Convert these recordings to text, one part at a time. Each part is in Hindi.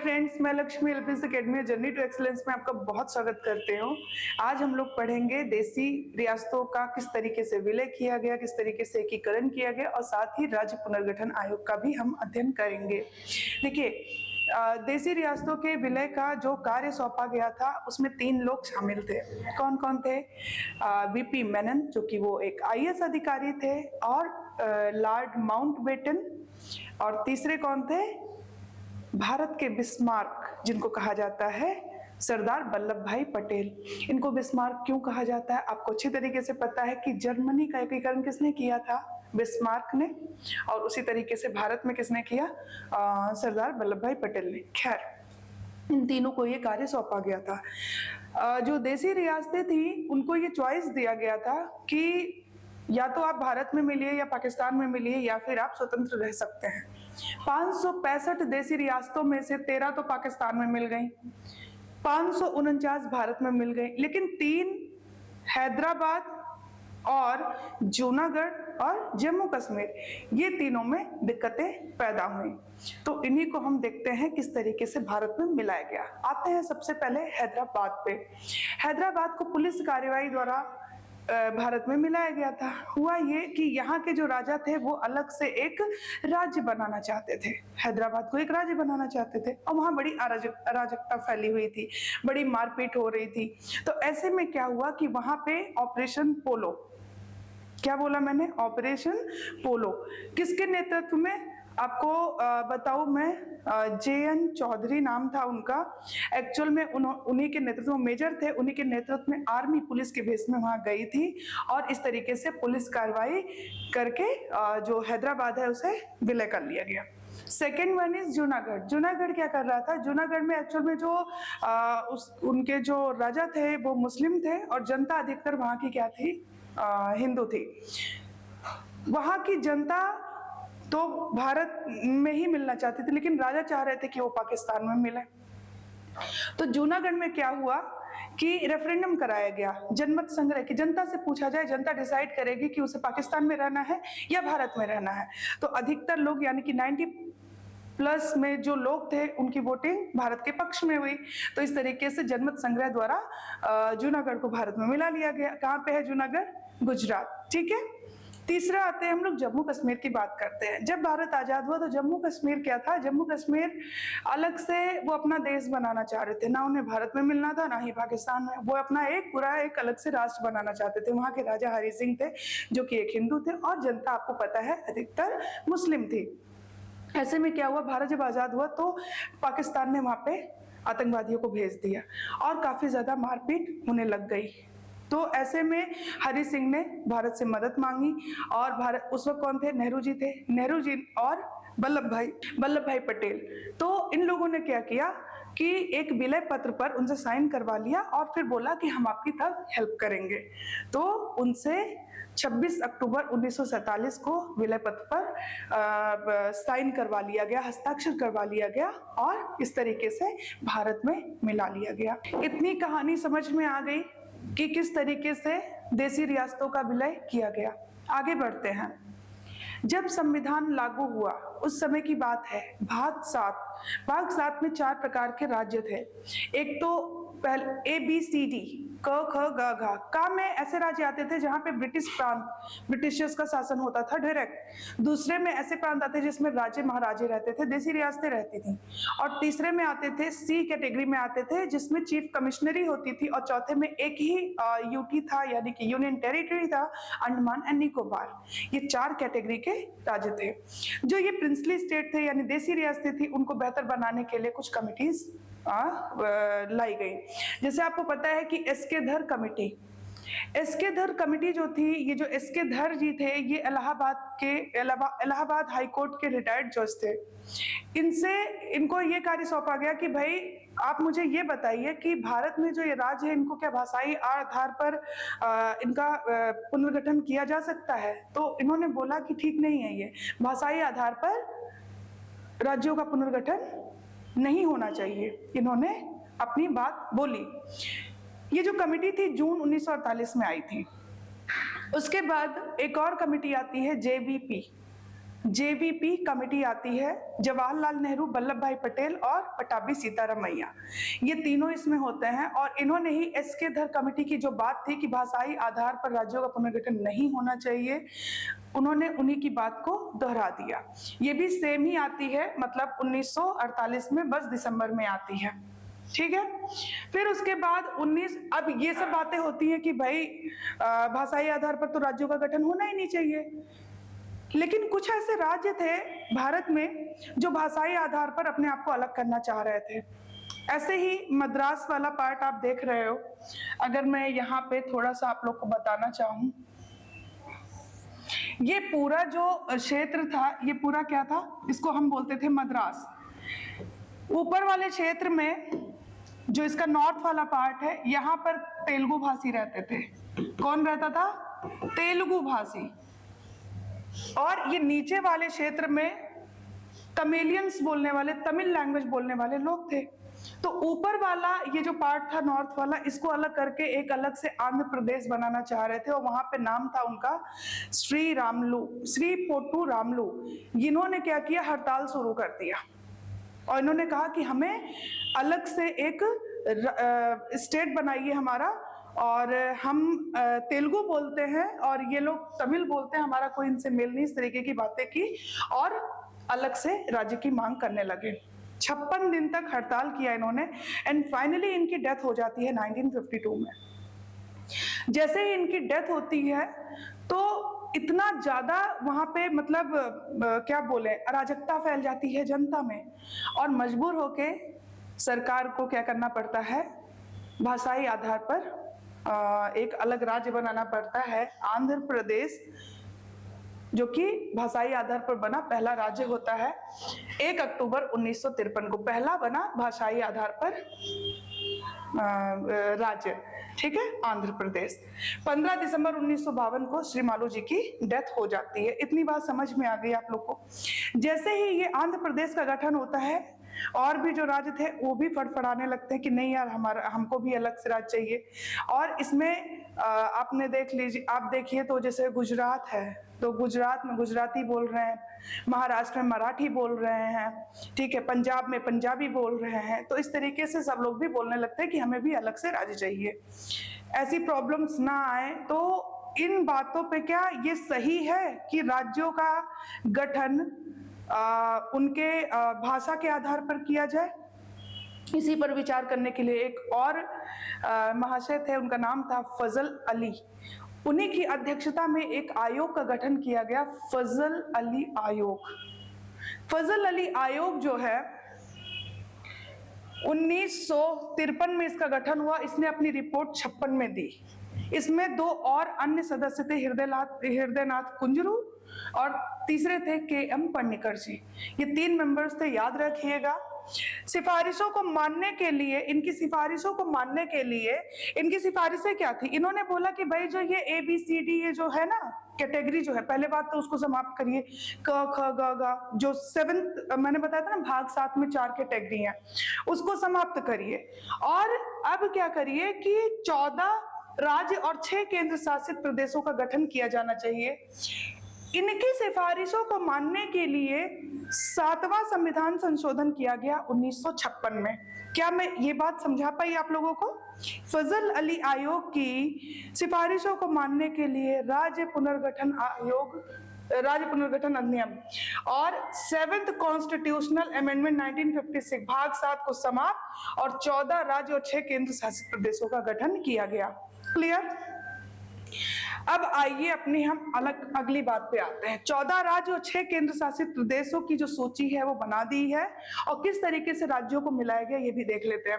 फ्रेंड्स, मैं Lakshmi LPS academy journey to excellence में आपका बहुत स्वागत करते हूँ। आज हम लोग पढ़ेंगे देसी रियासतों का किस तरीके से विलय किया गया, किस तरीके से एकीकरण किया गया और साथ ही राज्य पुनर्गठन आयोग का भी हम अध्ययन करेंगे। देखिए, देसी रियासतों के विलय का जो कार्य सौंपा गया था उसमें 3 लोग शामिल थे। कौन कौन थे? वीपी मेनन, जो कि वो एक आईएएस अधिकारी थे, और लॉर्ड माउंटबेटन, और तीसरे कौन थे? भारत के बिस्मार्क, जिनको कहा जाता है सरदार वल्लभ भाई पटेल। इनको बिस्मार्क क्यों कहा जाता है? आपको अच्छी तरीके से पता है कि जर्मनी का एकीकरण किसने किया था? बिस्मार्क ने। और उसी तरीके से भारत में किसने किया? सरदार वल्लभ भाई पटेल ने। खैर, इन तीनों को ये कार्य सौंपा गया था। जो देसी रियासतें थी उनको ये चॉइस दिया गया था कि या तो आप भारत में मिलिए या पाकिस्तान में मिलिए, या फिर आप स्वतंत्र रह सकते हैं। 565 देसी रियासतों में से 13 तो पाकिस्तान में मिल गई, 549 भारत में मिल गई, लेकिन 3 हैदराबाद और जूनागढ़ और जम्मू कश्मीर, ये तीनों में दिक्कतें पैदा हुई। तो इन्हीं को हम देखते हैं किस तरीके से भारत में मिलाया गया। आते हैं सबसे पहले हैदराबाद पे। हैदराबाद को पुलिस कार्रवाई द्वारा भारत में मिलाया गया था। हुआ ये कि यहाँ के जो राजा थे वो अलग से एक राज्य बनाना चाहते थे, हैदराबाद को एक राज्य बनाना चाहते थे, और वहां बड़ी अराजकता फैली हुई थी, बड़ी मारपीट हो रही थी। तो ऐसे में क्या हुआ कि वहां पे ऑपरेशन पोलो, क्या बोला मैंने? ऑपरेशन पोलो किसके नेतृत्व में? आपको बताऊं मैं, जेएन चौधरी नाम था उनका। एक्चुअल में उन्हीं के नेतृत्व में मेजर थे, उन्हीं के नेतृत्व में आर्मी पुलिस के भेस में वहां गई थी, और इस तरीके से पुलिस कार्रवाई करके जो हैदराबाद है उसे विलय कर लिया गया। Second one is Junagadh. Junagadh क्या कर रहा था? जूनागढ़ में एक्चुअल में जो उनके जो राजा थे वो मुस्लिम थे, और जनता अधिकतर वहां की क्या थी? हिंदू थी। वहां की जनता तो भारत में ही मिलना चाहती थी, लेकिन राजा चाह रहे थे कि वो पाकिस्तान में मिले। तो जूनागढ़ में क्या हुआ कि रेफरेंडम कराया गया, जनमत संग्रह, की जनता से पूछा जाए, जनता डिसाइड करेगी कि उसे पाकिस्तान में रहना है या भारत में रहना है। तो अधिकतर लोग, यानी कि 90+ में जो लोग थे, उनकी वोटिंग भारत के पक्ष में हुई। तो इस तरीके से जनमत संग्रह द्वारा जूनागढ़ को भारत में मिला लिया गया। कहाँ पे है जूनागढ़? गुजरात। ठीक है। तीसरा आते हैं हम लोग जम्मू कश्मीर की बात करते हैं। जब भारत आजाद हुआ तो जम्मू कश्मीर क्या था? जम्मू कश्मीर अलग से वो अपना देश बनाना चाह रहे थे, ना उन्हें भारत में मिलना था ना ही पाकिस्तान में। वो अपना एक पूरा एक अलग से राष्ट्र बनाना चाहते थे। वहां के राजा हरि सिंह थे, जो कि एक हिंदू थे, और जनता आपको पता है अधिकतर मुस्लिम थी। ऐसे में क्या हुआ, भारत जब आजाद हुआ तो पाकिस्तान ने वहां पे आतंकवादियों को भेज दिया, और काफी ज्यादा मारपीट होने लग गई। तो ऐसे में हरि सिंह ने भारत से मदद मांगी, और भारत, उस वक्त कौन थे? नेहरू जी थे। नेहरू जी और वल्लभ भाई पटेल। तो इन लोगों ने क्या किया कि एक विलय पत्र पर उनसे साइन करवा लिया, और फिर बोला कि हम आपकी तब हेल्प करेंगे। तो उनसे 26 अक्टूबर 1947 को विलय पत्र पर साइन करवा लिया गया, हस्ताक्षर करवा लिया गया, और इस तरीके से भारत में मिला लिया गया। इतनी कहानी समझ में आ गई कि किस तरीके से देसी रियासतों का विलय किया गया। आगे बढ़ते हैं। जब संविधान लागू हुआ उस समय की बात है, भाग 7 में 4 प्रकार के राज्य थे। एक तो पहले ABCD, क ख ग घ। का में ऐसे राज्य आते थे जहां पे ब्रिटिशर्स का शासन होता था डायरेक्ट। दूसरे में ऐसे प्रांत आते जिसमें राजे महाराजे रहते थे, देसी रियासतें रहती थी। और तीसरे में आते थे, C कैटेगरी में आते थे, जिसमें चीफ कमिश्नरी होती थी। और चौथे में एक ही यूटी था, यानी कि यूनियन टेरिटरी था, अंडमान एंड निकोबार। ये 4 कैटेगरी के राज्य थे। जो ये प्रिंसली स्टेट थे, यानी देसी रियासतें थी, उनको बेहतर बनाने के लिए कुछ कमिटीज लाई गई। जैसे आपको पता है कि एसके धर कमेटी जो थी, ये जो एसके धर जी थे, ये इलाहाबाद हाई कोर्ट के रिटायर्ड जज थे। इनको ये कार्य सौंपा गया कि भाई आप मुझे ये बताइए कि भारत में जो ये राज्य है, इनको क्या भाषाई आधार पर इनका पुनर्गठन किया जा सकता है? तो इन्होंने बोला कि ठीक नहीं है, ये भाषाई आधार पर राज्यों का पुनर्गठन नहीं होना चाहिए। इन्होंने अपनी बात बोली। ये जो कमेटी थी जून 1948 में आई थी। उसके बाद एक और कमेटी आती है JVP, जेवीपी कमेटी आती है, जवाहरलाल नेहरू, वल्लभ भाई पटेल और पटाभी सीतारामैया, ये तीनों इसमें होते हैं। और इन्होंने ही एस.के. धर कमेटी की जो बात थी कि भाषाई आधार पर राज्यों का पुनर्गठन नहीं होना चाहिए, उन्होंने उन्हीं की बात को दोहरा दिया। ये भी सेम ही आती है, मतलब 1948 में, बस दिसंबर में आती है। ठीक है। फिर उसके बाद अब ये सब बातें होती हैं कि भाई भाषाई आधार पर तो राज्यों का गठन होना ही नहीं चाहिए, लेकिन कुछ ऐसे राज्य थे भारत में जो भाषाई आधार पर अपने आप को अलग करना चाह रहे थे। ऐसे ही मद्रास वाला पार्ट आप देख रहे हो। अगर मैं यहाँ पे थोड़ा सा आप लोग को बताना चाहूं, ये पूरा जो क्षेत्र था, ये पूरा क्या था, इसको हम बोलते थे मद्रास। ऊपर वाले क्षेत्र में जो इसका नॉर्थ वाला पार्ट है, यहाँ पर तेलुगु भाषी रहते थे। कौन रहता था? तेलुगु भाषी। और ये नीचे वाले क्षेत्र में तमिलियंस बोलने वाले, तमिल लैंग्वेज बोलने वाले लोग थे। तो ऊपर वाला ये जो पार्ट था नॉर्थ वाला, इसको अलग करके एक अलग से आंध्र प्रदेश बनाना चाह रहे थे, और वहां पे नाम था उनका श्री पोट्टू रामलू। इन्होंने क्या किया, हड़ताल शुरू कर दिया और इन्होंने कहा कि हमें अलग से एक स्टेट बनाइए हमारा, और हम तेलुगु बोलते हैं और ये लोग तमिल बोलते हैं, हमारा कोई इनसे मेल नहीं, इस तरीके की बातें की और अलग से राज्य की मांग करने लगे। 56 दिन तक हड़ताल किया इन्होंने, एंड फाइनली इनकी डेथ हो जाती है 1952 में। जैसे ही इनकी डेथ होती है तो इतना ज्यादा वहां पे, मतलब क्या बोले, अराजकता फैल जाती है जनता में, और मजबूर होके सरकार को क्या करना पड़ता है, भाषाई आधार पर एक अलग राज्य बनाना पड़ता है, आंध्र प्रदेश, जो कि भाषाई आधार पर बना पहला राज्य होता है। 1 अक्टूबर 1953 को पहला बना भाषाई आधार पर राज्य, ठीक है, आंध्र प्रदेश। 15 दिसंबर 1952 को श्री मालू जी की डेथ हो जाती है। इतनी बात समझ में आ गई आप लोग को। जैसे ही ये आंध्र प्रदेश का गठन होता है, और भी जो राज्य थे वो भी फड़फड़ाने लगते हैं कि नहीं यार, हमको भी अलग से राज्य चाहिए। और इसमें आपने देख लीजिए, आप देखिए तो जैसे गुजरात है, तो गुजरात में गुजराती बोल रहे हैं, महाराष्ट्र में मराठी बोल रहे हैं, ठीक है, पंजाब में पंजाबी बोल रहे हैं। तो इस तरीके से सब लोग भी बोलने लगते हैं कि हमें भी अलग से राज्य चाहिए। ऐसी प्रॉब्लम्स ना आए, तो इन बातों पे क्या ये सही है कि राज्यों का गठन उनके भाषा के आधार पर किया जाए? इसी पर विचार करने के लिए एक और महाशय थे, उनका नाम था फजल अली। उन्हीं की अध्यक्षता में एक आयोग का गठन किया गया, फजल अली आयोग। फजल अली आयोग जो है 1953 में इसका गठन हुआ। इसने अपनी रिपोर्ट 56 में दी। इसमें 2 और अन्य सदस्य थे, हृदयनाथ कुंजरू, और तीसरे थे के.एम. पन्नीकर जी। ये 3 मेंबर्स थे, याद रखिएगा। सिफारिशों को मानने के लिए, इनकी सिफारिशें क्या थी? इन्होंने बोला कि भाई जो ये ABCD ये जो है ना कैटेगरी जो है, पहले बात तो उसको समाप्त करिए, क ख ग घ, जो 7th मैंने बताया था ना, भाग 7 में 4 कैटेगरी है, उसको समाप्त करिए। और अब क्या करिए कि 14 राज्य और 6 केंद्र शासित प्रदेशों का गठन किया जाना चाहिए। इनकी सिफारिशों को मानने के लिए 7वां संविधान संशोधन किया गया 1956 में। क्या मैं ये बात समझा पाई आप लोगों को? फजल अली आयोग की सिफारिशों को मानने के लिए राज्य पुनर्गठन अधिनियम और 7th कॉन्स्टिट्यूशनल अमेंडमेंट 1956 भाग 7 को समाप्त, और 14 राज्य और 6 केंद्र शासित प्रदेशों का गठन किया गया। क्लियर? अब आइए अपनी हम अगली बात पे आते हैं। 14 राज्य और 6 केंद्र शासित प्रदेशों की जो सूची है वो बना दी है, और किस तरीके से राज्यों को मिलाया गया ये भी देख लेते हैं।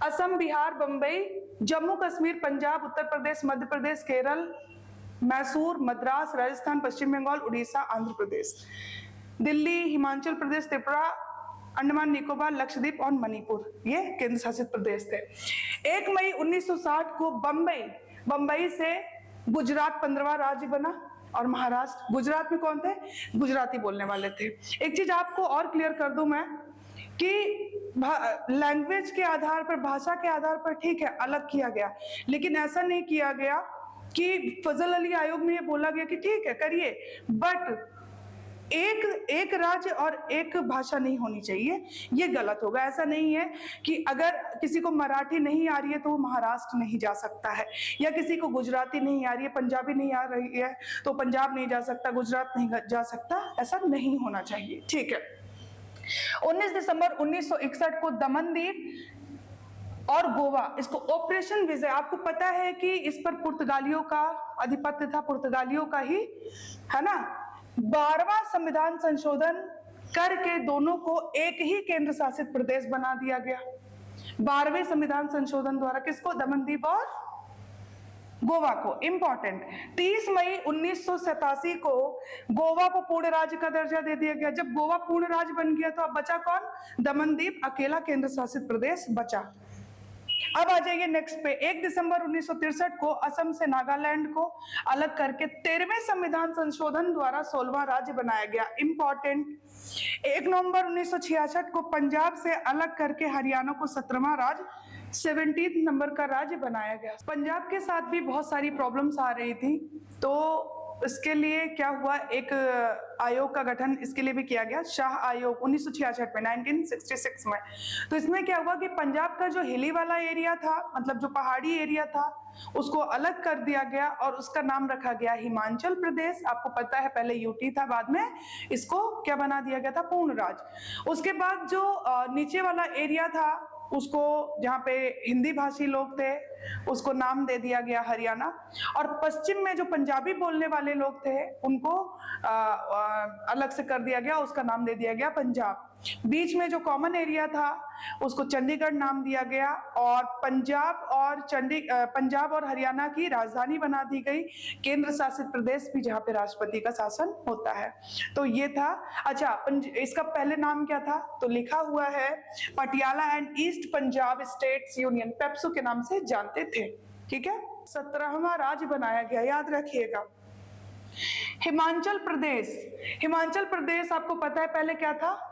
असम, बिहार, बंबई, जम्मू कश्मीर, पंजाब, उत्तर प्रदेश, मध्य प्रदेश, केरल, मैसूर, मद्रास, राजस्थान, पश्चिम बंगाल, उड़ीसा, आंध्र प्रदेश, दिल्ली, हिमाचल प्रदेश, त्रिपुरा, अंडमान निकोबार, लक्षद्वीप और मणिपुर, ये केंद्र शासित प्रदेश थे। 1 मई 1960 को बंबई से गुजरात 15वां राज्य बना, और महाराष्ट्र। गुजरात में कौन थे? गुजराती बोलने वाले थे। एक चीज आपको और क्लियर कर दूं मैं कि लैंग्वेज के आधार पर, भाषा के आधार पर ठीक है अलग किया गया, लेकिन ऐसा नहीं किया गया कि फजल अली आयोग में ये बोला गया कि ठीक है करिए, बट एक राज्य और एक भाषा नहीं होनी चाहिए, ये गलत होगा। ऐसा नहीं है कि अगर किसी को मराठी नहीं आ रही है तो वो महाराष्ट्र नहीं जा सकता है, या किसी को गुजराती नहीं आ रही है, पंजाबी नहीं आ रही है तो पंजाब नहीं जा सकता, गुजरात नहीं जा सकता, ऐसा नहीं होना चाहिए। ठीक है। 19 दिसंबर 1961 को दमनदीप और गोवा, इसको ऑपरेशन विजय, आपको पता है कि इस पर पुर्तगालियों का आधिपत्य था, पुर्तगालियों का ही, है ना। 12वां संविधान संशोधन करके दोनों को एक ही केंद्र शासित प्रदेश बना दिया गया। 12वें संविधान संशोधन द्वारा किसको? दमनदीप और गोवा को। इंपॉर्टेंट, 30 मई 1987 को गोवा को पूर्ण राज्य का दर्जा दे दिया गया। जब गोवा पूर्ण राज्य बन गया तो अब बचा कौन? दमनदीप अकेला केंद्र शासित प्रदेश बचा। अब आ जाइए नेक्स्ट पे। 1 दिसंबर 1963 को असम से नागालैंड को अलग करके 13वें संविधान संशोधन द्वारा 16वां राज्य बनाया गया। इंपॉर्टेंट, 1 नवंबर 1966 को पंजाब से अलग करके हरियाणा को 17वां राज्य, 17 नंबर का राज्य बनाया गया। पंजाब के साथ भी बहुत सारी प्रॉब्लम्स आ रही थी, तो इसके लिए क्या हुआ, एक आयोग का गठन इसके लिए भी किया गया, शाह आयोग 1966 में, 1966 में। तो इसमें क्या हुआ कि पंजाब का जो हिली वाला एरिया था, मतलब जो पहाड़ी एरिया था, उसको अलग कर दिया गया और उसका नाम रखा गया हिमाचल प्रदेश। आपको पता है पहले यूटी था, बाद में इसको क्या बना दिया गया था? पूर्ण राज्य। उसके बाद जो नीचे वाला एरिया था, उसको जहाँ पे हिंदी भाषी लोग थे उसको नाम दे दिया गया हरियाणा, और पश्चिम में जो पंजाबी बोलने वाले लोग थे उनको अलग से कर दिया गया, उसका नाम दे दिया गया पंजाब। बीच में जो कॉमन एरिया था उसको चंडीगढ़ नाम दिया गया, और पंजाब और हरियाणा की राजधानी बना दी गई, केंद्र शासित प्रदेश भी जहाँ पे राष्ट्रपति का शासन होता है। तो ये था। अच्छा, इसका पहले नाम क्या था? तो लिखा हुआ है Patiala and east Punjab states union, PEPSU के नाम से जानते थे। ठीक है। 17वां राज्य बनाया गया, याद रखिएगा। हिमाचल प्रदेश, हिमाचल प्रदेश आपको पता है पहले क्या था?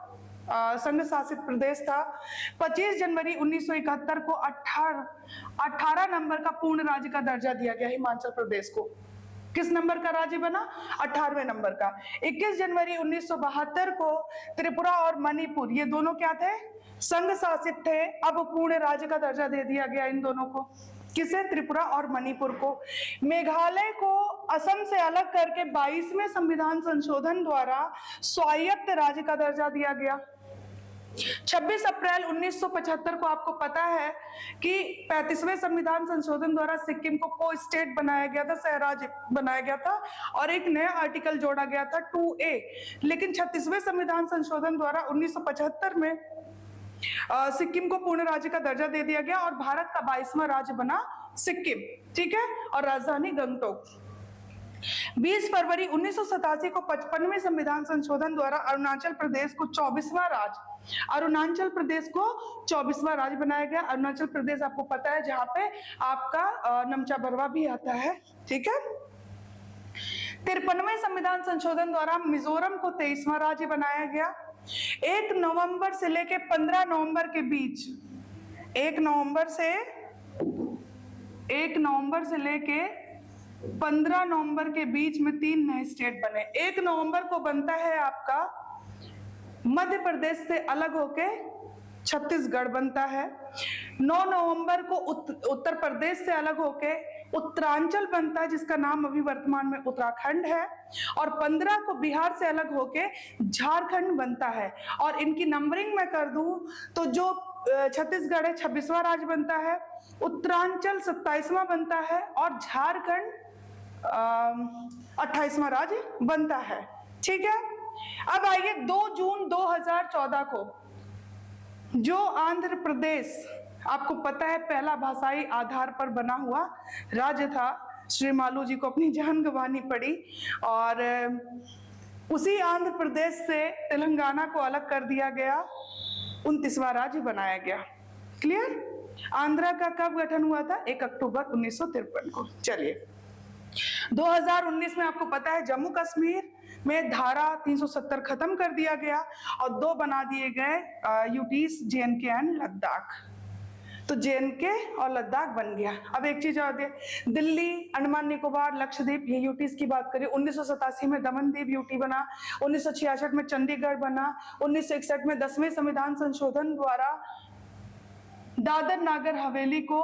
संघ शासित प्रदेश था। 25 जनवरी 1971 को 18 नंबर का पूर्ण राज्य का दर्जा दिया गया हिमाचल प्रदेश को। किस नंबर का राज्य बना? 18वें नंबर का। 21 जनवरी 1972 को त्रिपुरा और मणिपुर, ये दोनों क्या थे? संघ शासित थे। अब पूर्ण राज्य का दर्जा दे दिया गया इन दोनों को। किसे? त्रिपुरा और मणिपुर को। मेघालय को असम से अलग करके 22वें संविधान संशोधन द्वारा स्वायत्त राज्य का दर्जा दिया गया। 26 अप्रैल 1975 को आपको पता है कि 35वें संविधान संशोधन द्वारा सिक्किम को स्टेट बनाया गया था, सहराज्य बनाया गया था, और एक नया आर्टिकल जोड़ा गया था 2A। लेकिन 36वें संविधान संशोधन द्वारा 1975 में सिक्किम को पूर्ण राज्य का दर्जा दे दिया गया और भारत का 22वां राज्य बना सिक्किम। ठीक है। और राजधानी गंगटोक। 20 फरवरी 1987 को 55वें संविधान संशोधन द्वारा अरुणाचल प्रदेश को 24वां राज्य बनाया गया। अरुणाचल प्रदेश आपको पता है जहां पे आपका नमचा बरवा भी आता है। ठीक है। 53वें संविधान संशोधन द्वारा मिजोरम को 23वां राज्य बनाया गया। 1 नवंबर से लेके 15 नवंबर के बीच, 1 नवंबर से लेके 15 नवंबर के बीच में 3 नए स्टेट बने। 1 नवंबर को बनता है आपका मध्य प्रदेश से अलग होके छत्तीसगढ़ बनता है। 9 नवंबर को उत्तर प्रदेश से अलग होके उत्तरांचल बनता है, जिसका नाम अभी वर्तमान में उत्तराखंड है। और 15 को बिहार से अलग होके झारखंड बनता है। और इनकी नंबरिंग मैं कर दूं तो जो छत्तीसगढ़ है 26वां राज्य बनता है, उत्तरांचल 27वां बनता है, और झारखंड 28वां राज्य बनता है। ठीक है। अब आइए 2 जून 2014 को जो आंध्र प्रदेश आपको पता है पहला भाषाई आधार पर बना हुआ राज्य था, श्री मालू जी को अपनी जान गंवानी पड़ी, और उसी आंध्र प्रदेश से तेलंगाना को अलग कर दिया गया, 29वां राज्य बनाया गया। क्लियर? आंध्रा का कब गठन हुआ था? 1 अक्टूबर 1953 को। चलिए 2019 में आपको पता है जम्मू कश्मीर में धारा 370 खत्म कर दिया गया और 2 बना दिए गए यूटीज, JNK एंड लद्दाख। तो JNK और लद्दाख बन गया। अब एक चीज और है, दिल्ली, अंडमान निकोबार, लक्षद्वीप, ये यूटीज की बात करें, 1987 में दमन-दीव यूटी बना, 1966 में चंडीगढ़ बना, 1961 में 10वें संविधान संशोधन द्वारा दादर नागर हवेली को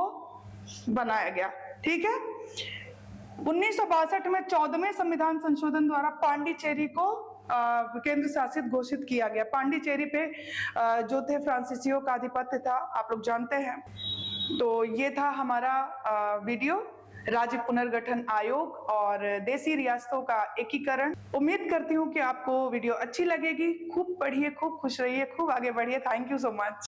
बनाया गया। ठीक है, 1962 में 14वें संविधान संशोधन द्वारा पांडिचेरी को केंद्र शासित घोषित किया गया। पांडिचेरी पे जो थे फ्रांसीसियों का आधिपत्य था, आप लोग जानते हैं। तो ये था हमारा वीडियो, राज्य पुनर्गठन आयोग और देसी रियासतों का एकीकरण। उम्मीद करती हूँ कि आपको वीडियो अच्छी लगेगी। खूब पढ़िए, खूब खुश रहिए, खूब आगे बढ़िए। Thank you so much.